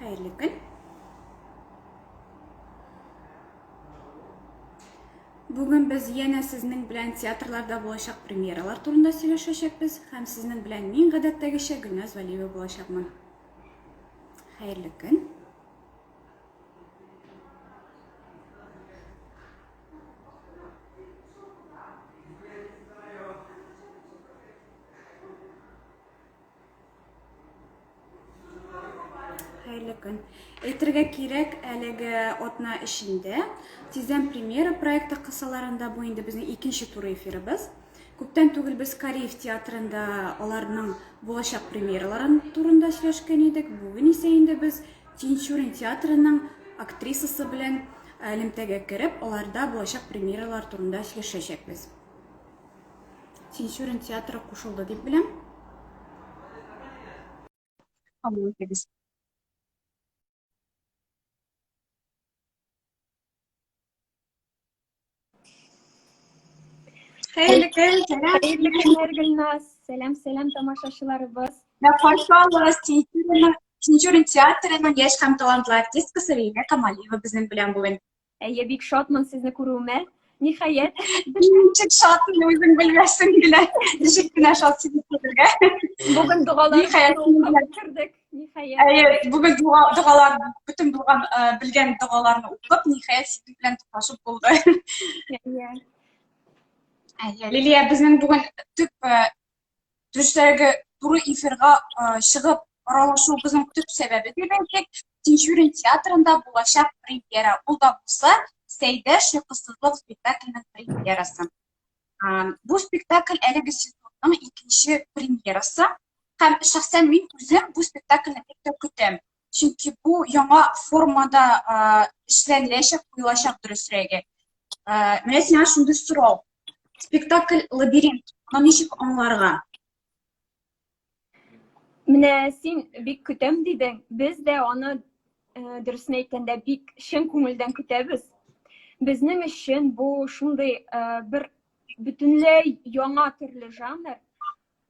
Xayrlı gün. Bugün biz yana sizning bilan teatrlarda bo'lajak premyeralar turida сөйләшәчәкбез һәм sizning bilan мин гадәттәгечә Гөлназ Вәлиева булачакмын. Xayrlı gün. Xayrlı gün. Әйтергә кирәк, әлеге атна эчендә тиздән премьера проекты кысаларында бу инде безнең икенче тур эфирыбыз. Күптән түгел без Кореев театрында аларның булачак премьераларын турында сөйләшкән идек. Бүген исә инде без Тинчурин театрының актрисасы белән элемтәгә кереп, аларда булачак премьералар турында сөйләшәчәкбез. Тинчурин театры кушылды дип беләм. Xayrlı gün. Hayırlı günler Gülnaz. Selam tamaşaçılarımız. Hoş geldiniz. Тинчурин театрының яшь һәм талантлы артисткасы Рина Камалиева безнең белән бүген. Бик шатмын сезне күрүемә. Ниһаят. Ничек шатмын үзең белмәсең генә. Ничек кенә шат сине күрергә. Бүген дугаларны бетердек. Ниһаят. Бүген дугалар, бөтен белгән дугаларны укып, ниһаят синең белән тоташып булды. Лилия, безнең бүген төп төшләргә туры эфирга чыгып аралашуыбызның төп сәбәбе дип әйтик, Тинчурин театрында булачак премьера. Ул да булса Сәйдә шыкысызлык спектакленең премьерасы. Бу спектакль әлеге сезонның икенче премьерасы. Һәм шәхсән мин үзем бу спектакльне бик көтәм. Чөнки бу яңа формада эшләнеләчәк, куелачак дөресрәге. Менә сиңа шундый сорау. Спектакль «Лабиринт». Аны ничек аңларга? Менә син бик көтәм дидең. Без дә аны дөресен әйткәндә бик чын күңелдән көтәбез. Безнең өчен бу шундый бер бөтенләй яңа төрле жанр.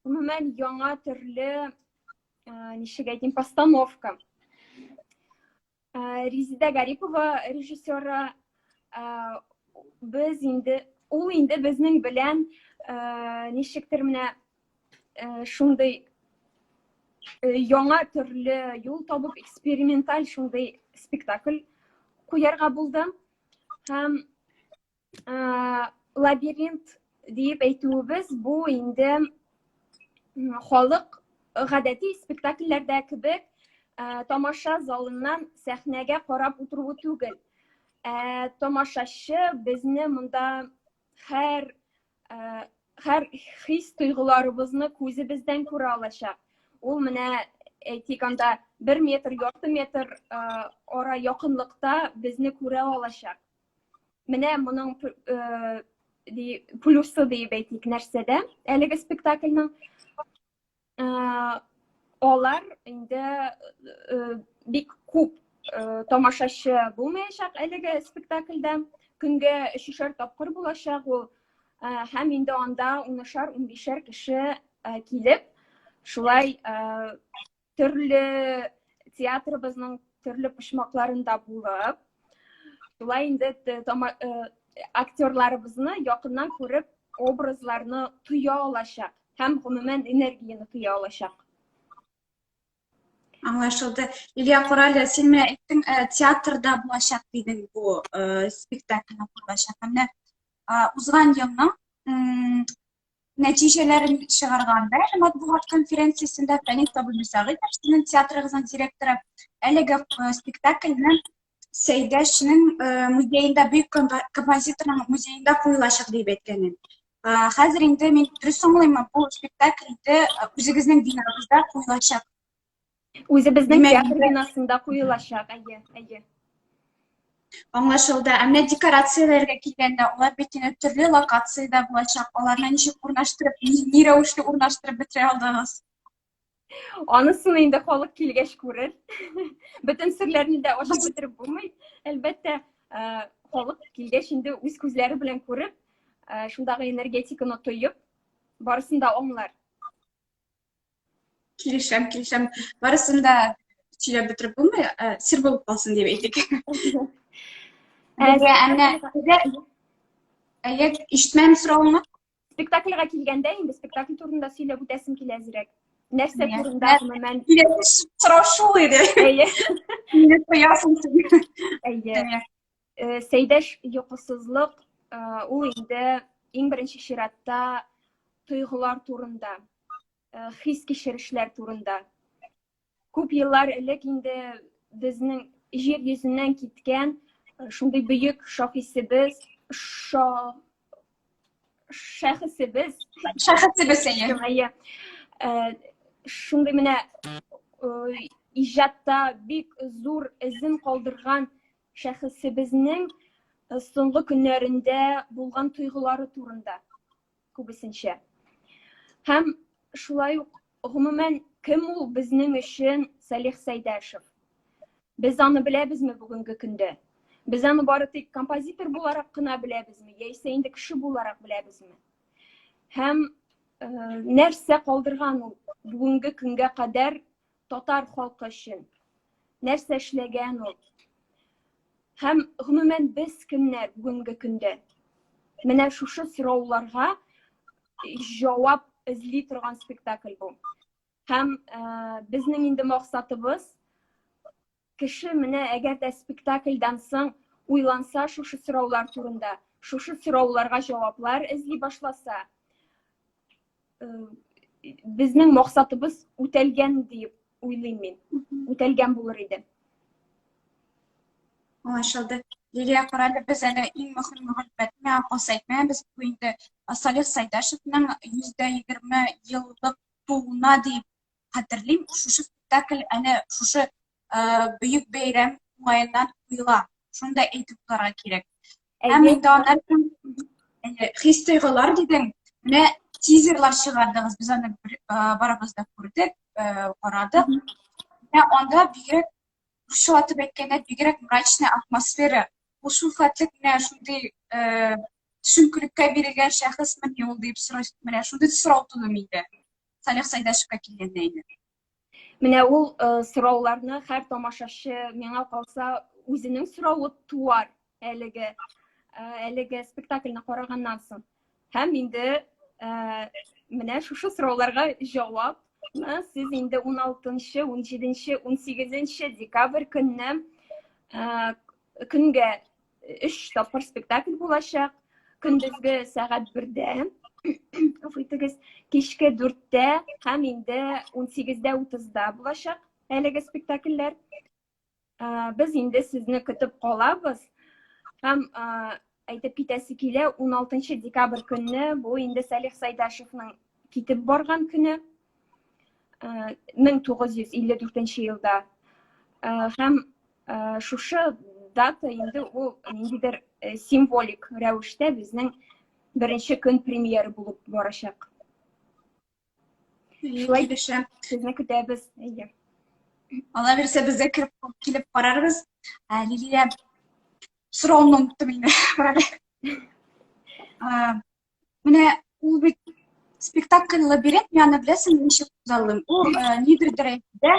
Гомумән яңа төрле ничек әйтим, постановка. Резида Гарипова режиссеры ул инде безнең белән ничектер менә шундый яңа төрле юл табып эксперименталь шундый спектакль куярга булды. Һәм «Лабиринт» дип әйтүебез бу инде халык гадәти спектакльләрдә кебек тамаша залыннан сәхнәгә карап утыру түгел. Тамашачы безне монда һәр хис тойгыларыбызны күзебездән күрә алачак. Ул менә әйтик анда 1 метр, ярты метр ара якынлыкта безне күрә алачак. Менә моның плюсы дип әйтик нәрсәдә. Әлеге спектакльнең алар инде бик күп тамашачы булмаячак әлеге спектакльдә. Көнгә 3-4 тапкыр булачак ул. Һәм инде анда 10-15 кеше килеп, шулай төрле театрыбызның төрле почмакларында булып, шулай инде актерларыбызны якыннан күреп, образларны туя алачак һәм гомумән энергияны туя алачак. Аңлашылды. Лилия Коралия, син менә әйттең, театрда булачак дидең бу спектакльне булачак. Менә узган елның нәтиҗәләрен чыгарганда матбугат конференциясендә Фәнис Абдулсагыйдов, сезнең театрыгызның директоры, әлеге спектакльне Сәйдәшнең музейында, бөек композиторның музейында куелачак дип әйткән. Хәзер инде мин дөрес аңлыйммы, бу спектакль инде үзегезнең бинагызда куелачак. Үзебезнең театр бинасында куелачак, әйе. Аңлашылды. Менә декорацияләргә килгәндә, алар бит инде төрле локациядә булачак. Аларны ничек урнаштырып, ни рәвешле урнаштырып бетерә алдыгыз? Анысын инде халык килгәч күрер. Бөтен серләрне дә ачып бетереп булмый. Әлбәттә, халык килгәч инде үз күзләре белән күреп, шундагы энергетиканы тоеп, барысын да аңлар. Килешәм. Барысын да сөйләп бетереп булмый, сер булып калсын дип әйтик. Ишетмәм соравыңны. Спектакльгә килгәндә инде спектакль турында сөйләп үтәсем килә әзрәк. Нәрсә турында гомумән? Сорау шул иде. Әйе. Мине коясың син. Әйе. Сәйдәш йокысызлык ул инде иң беренче чиратта тойгылар турында, хис кичерешләр турында. Күп еллар элек инде безнең җир йөзеннән киткән шундый бөек шәхесебез, әйе. Шундый менә иҗатта бик зур эзен калдырган шәхесебезнең соңгы көннәрендә булган тойгылары турында күбесенчә. Һәм шулай ук гомумән кем ул безнең өчен Салих Сәйдәшев? Без аны беләбезме бүгенге көндә? Без аны бары тик композитор буларак кына беләбезме, яисә инде кеше буларак беләбезме? Һәм нәрсә калдырган ул бүгенге көнгә кадәр татар халкы өчен? Нәрсә эшләгән ул? Һәм гомумән без кемнәр бүгенге көндә? Менә шушы сорауларга җавап эзли торган спектакль бу. Һәм безнең инде максатыбыз кеше менә әгәр дә спектакльдән соң уйланса шушы сораулар турында, шушы сорауларга җаваплар эзли башласа, безнең максатыбыз үтәлгән дип уйлыйм мин. Үтәлгән булыр иде. Аңлашылды. Лилия карады, без әле иң мөһим мәгълүматны кысайтмабыз. Бу инде Салих Сәйдәшевнең 120 еллык тууына дип хәтерлим. Шушы спектакль әнә шушы бөек бәйрәм уңаеннан куела. Шунда әйтеп торырга кирәк. Һәм инде аннан хис тойгылар дидең. Менә тизерлар чыгардыгыз. Без аны барыбыз да күрдек, карадык. Менә анда бигрәк шулатып әйткәндә бигрәк мрачная атмосфера. Ул шул хәтлек менә шундый төшенкелеккә бирелгән шәхесме ул дип сорыйсыз. Менә шундый сорау туды миндә. Салих Сәйдәшевкә килгәндә инде. Менә ул сорауларны һәр тамашачы миңа калса үзенең соравы туар әлеге спектакльне караганнан соң. Һәм инде менә шушы сорауларга җавап сез инде 16-нчы, 17-нче, 18-нче декабрь көнне көнгә 3 тапкыр спектакль булачак. Көндезге сәгать 1-дә, кичке 4-дә һәм инде 18:30-да булачак әлеге спектакльләр. Без инде сезне көтеп калабыз. Һәм әйтеп китәсе килә, 16 декабрь көнне бу инде Салих Сәйдәшевнең китеп барган көне 1954 елда. Һәм шушы дата инде ул ниндидер символик рәвештә безнең беренче көн премьера булып барачак. Шулай дишәм, сезне көтәбез. Алла бирсә безгә килеп карарбыз. Лилия сорауны оныттым инде. Менә ул бит спектакль лабиринт, яны беләсең, ничек узалым. Ул нидер дәрәҗәдә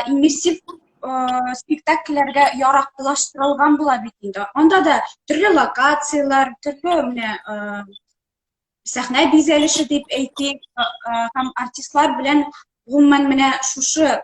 иммерсив спектакльләргә яраклаштырылган була бит инде. Анда да төрле локациялар, төрле менә сәхнә бизәлеше дип әйтик, һәм артистлар белән гомумән менә шушы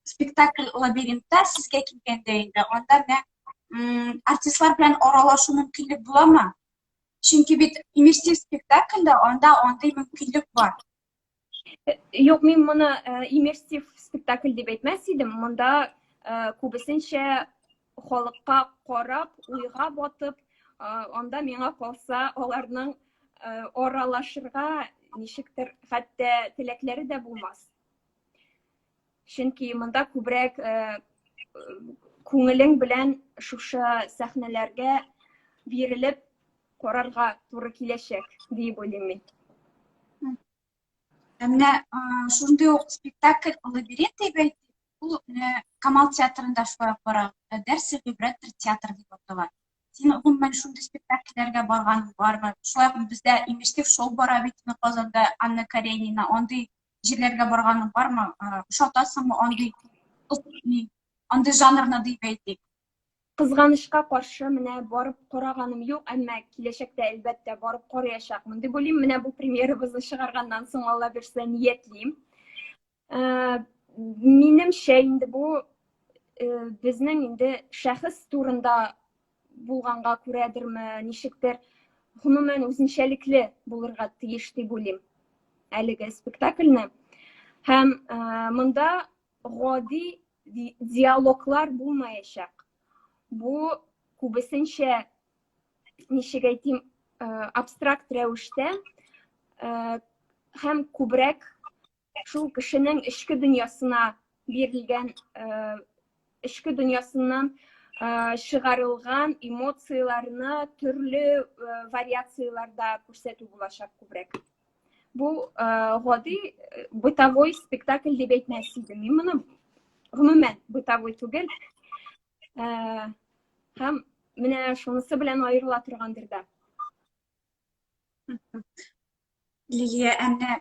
спектакль лабиринтта сезгә килгәндә инде, анда менә артистлар белән аралашу мөмкинлек буламы? Чөнки бит иммерсив спектакльдә анда андый мөмкинлек бар. Юк, мин моны иммерсив спектакль дип әйтмәс идем. Монда күбесенчә халыкка карап, уйга батып, анда миңа калса аларның аралашырга ничектер хәтта теләкләре дә булмас. Чөнки монда күбрәк күңелең белән шушы сәхнәләргә бирелеп карарга туры киләчәк дип уйлыйм мин. Менә шундый ук спектакль лабиринт дип әйтик, ул Камал театрында шулай бара. Дәрсе вибратор театр дип атала. Син гомумән шундый спектакльләргә барган бармы? Шулай ук бездә иммерсив шоу бара бит Казанда, Анна Каренина, андый җирләргә барганың бармы? Ошатасыңмы андый андай жанрына деп әйтейік. Кызганычка каршы менә барып караганым юк, әмма киләчәктә әлбәттә барып караячакмын дип уйлыйм. Менә бу премьерабызны чыгарганнан соң Алла бирсә ниятлим. Минемчә инде бу безнең инде шәхес турында булганга күрәдерме, ничектер гомумән үзенчәлекле булырга тиеш дип уйлыйм әлеге спектакльне. Һәм монда гади диалоглар булмаячак. Бу күбесенчә, ничек әйтим, абстракт рәвештә һәм күбрәк шул кешенең эчке дөньясына бирелгән, эчке дөньясыннан чыгарылган эмоцияларны төрле вариацияларда күрсәтү булачак күбрәк. Бу гади бытовой спектакль дип әйтмәс идем. Мин моны гомумән бытовой түгел. Һәм менә шунысы белән аерыла торгандыр да. Лилия, әнә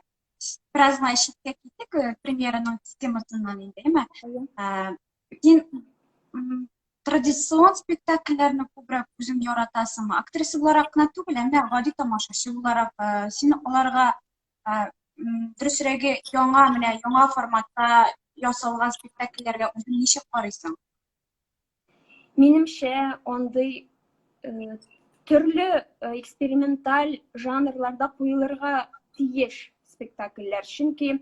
бераз гына читкә киттек премьераның темасыннан инде, әйме? Син традицион спектакльләрне күбрәк үзең яратасыңмы? Актриса буларак кына түгел, әмма гади тамашачы буларак син аларга дөресрәге яңа форматта ясалган спектакльләргә үзең ничек карыйсың? Минемчә, андый төрле эксперименталь жанрларда куелырга тиеш спектакльләр. Чөнки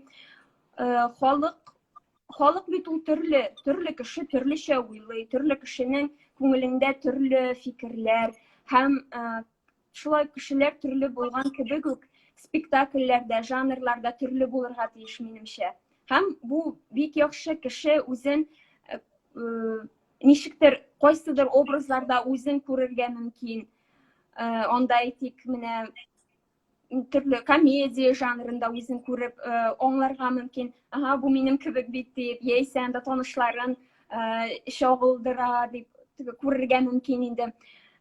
халык бит ул төрле кеше төрлечә уйлый, төрле кешенең күңелендә төрле фикерләр һәм шулай кешеләр төрле булган кебек үк спектакльләрдә, жанрларда төрле булырга тиеш минемчә. Һәм бу бик яхшы кеше үзен ничектер кайсыдыр образларда үзен күрергә мөмкин. Анда әйтик, менә төрле комедия жанрында үзен күреп аңларга мөмкин. Ага, бу минем кебек бит дип, яисә анда танышларын чагылдыра дип күрергә мөмкин инде.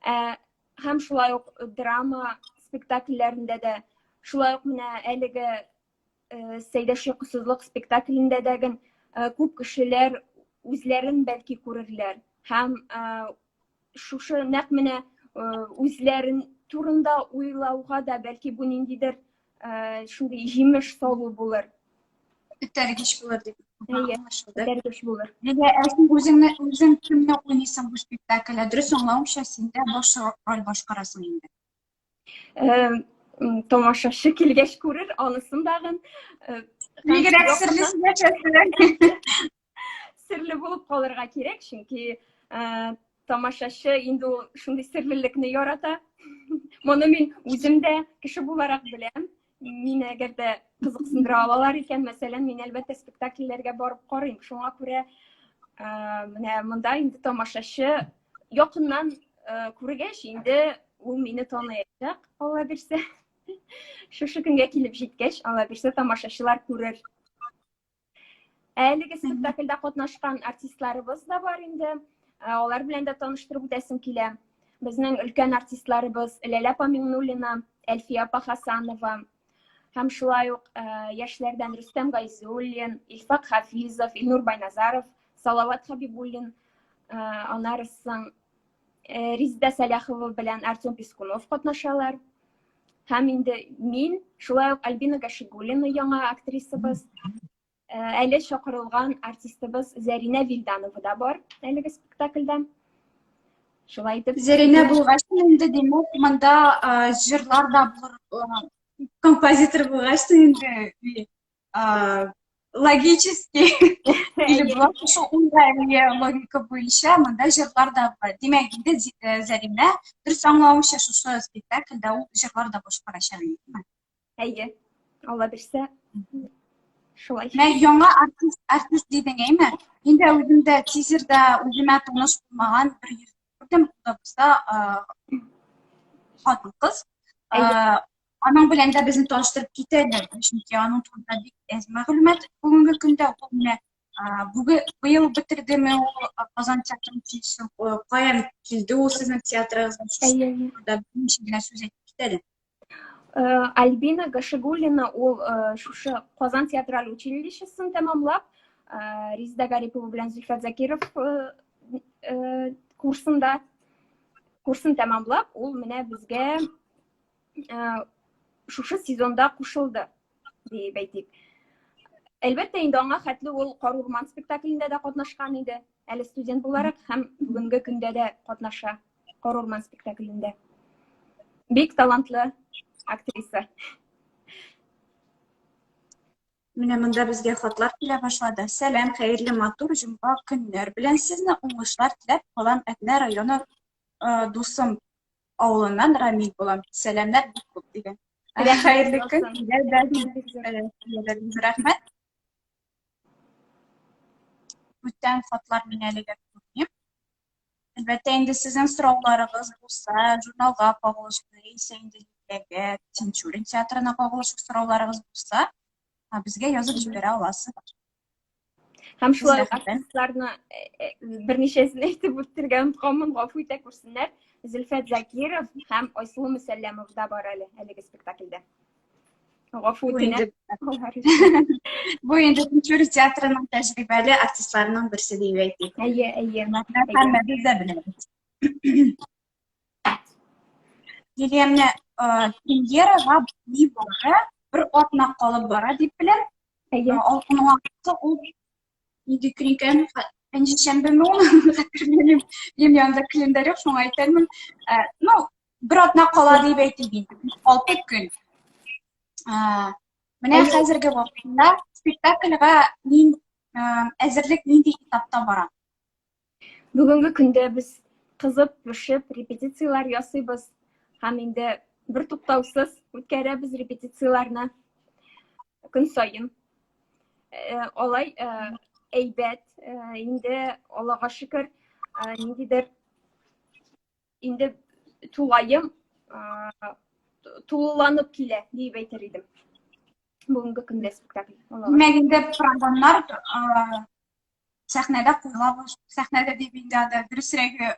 Һәм шулай ук драма спектакльләрендә дә, шулай ук менә әлеге Сәйдәш йокысызлык спектаклендә дә күп кешеләр үзләрен бәлки күрерләр. Һәм шушы нәкъ менә үзләрен турында уйлауга да бәлки бу ниндидер шундый җимеш салу булыр. Үтәргеч булыр дип. Үтәргеч булыр. Лилия, үзең кемне уйныйсың бу спектакльдә? Дөрес аңлавымча, син дә баш роль башкарасың инде. Тамашачы килгәч күрер, анысын дагын Бигрәк серле серле булып калырга кирәк, чөнки тамашачы инде ул шундый серлелекне ярата. Моны мин үзем дә кеше буларак беләм. Мин әгәр дә кызыксындыра алалар икән, мәсәлән, мин әлбәттә спектакльләргә барып карыйм. Шуңа күрә менә монда инде тамашачы якыннан күргәч, инде ул мине таныячак, Алла бирсә. Шушы көнгә килеп җиткәч, Алла бирсә, тамашачылар күрер. Әлеге спектакльдә катнашкан артистларыбыз да бар инде. Алар белән дә таныштырып үтәсем килә. Безнең өлкән артистларыбыз Ләлә Памиңнуллина, Әлфия апа Хасанова, һәм шулай ук яшьләрдән Рөстәм Гайзуллин, Илфат Хафизов, Илнур Байназаров, Салават Хабибуллин, аннары соң Резида Саляхова белән Артем Пискунов катнашалар. Һәм инде мин, шулай ук Альбина Гашигуллина, яңа актрисабыз, әле чакырылган артистыбыз Зәринә Вилданова да бар әлеге спектакльдә. Шулай итеп, Зәринә булгач инде, демәк, монда җырлар да булыр, композитор булгач инде логически или булат шул уңай логика буенча монда җырлар да бар. Демәк, инде Зәринә дөрес аңлавымча шушы спектакльдә ул җырлар да башкарачак инде. Әйе, Алла бирсә, шулай. Мен яңа артист дидең, әйме? Инде үземдә тизердә үземә таныш булмаган бер йөз күрдем, булса хатын-кыз. Аның белән дә безне таныштырып китәләр, чөнки аның турында бик әз мәгълүмат бүгенге көндә ул менә быел бетердеме ул Казан театрын, каян килде ул сезнең театрыгызга? Шунда ничек генә сүз әйтеп китәләр. Альбина Гашигуллина ул шушы Казан театраль училищесын тәмамлап, Резида Гарипова белән Зөлфәт Закиров курсын тәмамлап, ул менә безгә шушы сезонда кушылды дип әйтик. Әлбәттә, инде аңа хәтле ул Кару Урман спектаклендә дә катнашкан иде, әле студент буларак, һәм бүгенге көндә дә катнаша Кару Урман спектаклендә. Бик талантлы актриса. Менә монда безгә хатлар килә башлады. Сәлам, хәерле матур җомга көннәр белән сезне уңышлар теләп, Калан Әтнә районы дусым авылыннан Рамил булам. Сәламнар бик күп дигән. Хәерле көн. Рәхмәт. Бүтән хатлар мин әлегә күрмим. Әлбәттә, инде сезнең сорауларыгыз булса, журналга кагылышлы, инде Тинчурин театрына кагылышлы сорауларыгыз булса, безгә язып җибәрә аласыз. Һәм шулай артистларны берничәсен әйтеп үтергә онытканмын, гафу итә күрсеннәр. Зөлфәт Закиров һәм Айсылу Мөсәлләмов да бар әлеге спектакльдә. Гафу үтенә. Бу инде Тинчурин театрының тәҗрибәле артистларының берсе дип әйтик. Әйе. Һәммәбез дә беләбез. Дилемне премьерага bir атна калып бара дип беләм. Алтын вакыты ул инде крикән пәнҗешәмбеме ул хәтерләмим. Янында календарь юк, шуңа әйтәмен. Bir атна кала дип әйтик инде. 6 көн. Менә хәзерге вакытта спектакльгә мин әзерлек нинди этапта бара? Бүгенге көндә без кызып, пешеп, репетициялар ясыйбыз. Һәм инде бер туктаусыз үткәрәбез репетицияларны көн сайын. Алай әйбәт, инде Аллага шөкер, ниндидер инде тулайым тулыланып килә дип әйтер идем. Бүгенге көндә спектакль. Мен инде программалар сәхнәдә куела, сәхнәдә дип инде дөресрәге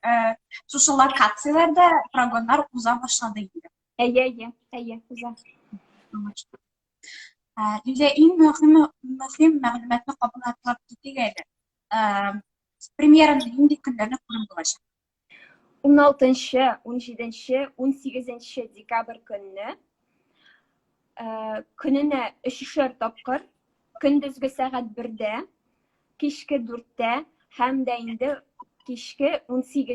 шушы локацияләрдә программалар уза башлады инде. Әйе, уза. Лилия, иң мөһим мәгълүматны кабул атлап китик әле. Премьераны нинди көннәрдә күреп булачак? 16-нчы, 17-нче, 18-нче декабрь көнне көненә 3 тапкыр, көндезге сәгать 1-дә, кичке 4-тә һәм дә инде кичке 18